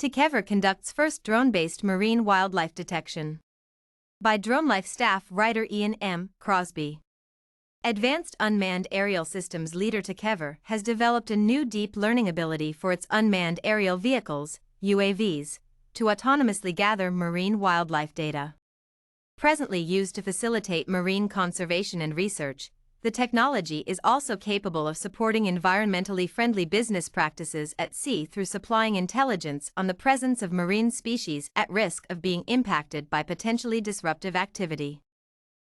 TEKEVER conducts first drone-based marine wildlife detection. By DroneLife staff writer Ian M. Crosby. Advanced Unmanned Aerial Systems leader TEKEVER has developed a new deep learning ability for its unmanned aerial vehicles, UAVs, to autonomously gather marine wildlife data. Presently used to facilitate marine conservation and research, the technology is also capable of supporting environmentally friendly business practices at sea through supplying intelligence on the presence of marine species at risk of being impacted by potentially disruptive activity.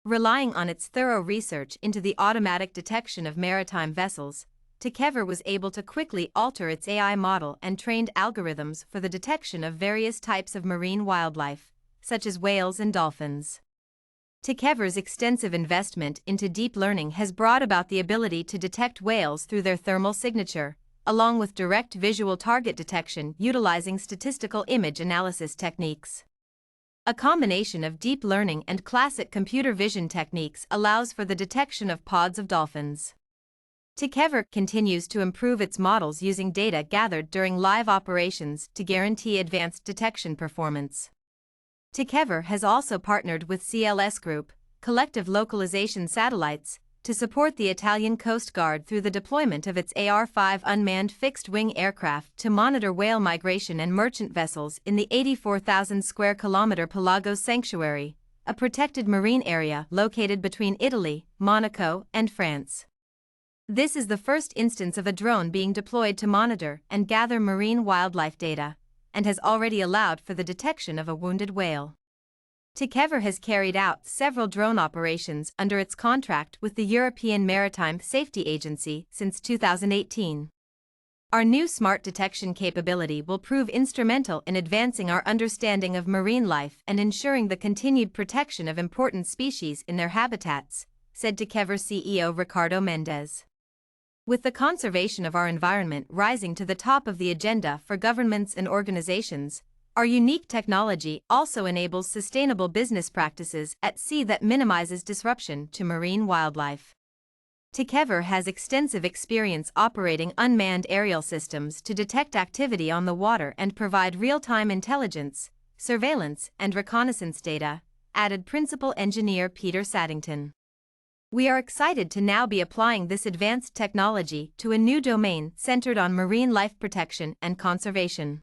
Relying on its thorough research into the automatic detection of maritime vessels, TEKEVER was able to quickly alter its AI model and trained algorithms for the detection of various types of marine wildlife, such as whales and dolphins. TEKEVER's extensive investment into deep learning has brought about the ability to detect whales through their thermal signature, along with direct visual target detection utilizing statistical image analysis techniques. A combination of deep learning and classic computer vision techniques allows for the detection of pods of dolphins. TEKEVER continues to improve its models using data gathered during live operations to guarantee advanced detection performance. TEKEVER has also partnered with CLS Group, Collective Localization Satellites, to support the Italian Coast Guard through the deployment of its AR-5 unmanned fixed-wing aircraft to monitor whale migration and merchant vessels in the 84,000 square kilometer Pelagos Sanctuary, a protected marine area located between Italy, Monaco, and France. This is the first instance of a drone being deployed to monitor and gather marine wildlife data, and has already allowed for the detection of a wounded whale. TEKEVER has carried out several drone operations under its contract with the European Maritime Safety Agency since 2018. Our new smart detection capability will prove instrumental in advancing our understanding of marine life and ensuring the continued protection of important species in their habitats, said TEKEVER CEO Ricardo Mendez. With the conservation of our environment rising to the top of the agenda for governments and organizations, our unique technology also enables sustainable business practices at sea that minimizes disruption to marine wildlife. TEKEVER has extensive experience operating unmanned aerial systems to detect activity on the water and provide real-time intelligence, surveillance, and reconnaissance data, added Principal Engineer Peter Saddington. We are excited to now be applying this advanced technology to a new domain centered on marine life protection and conservation.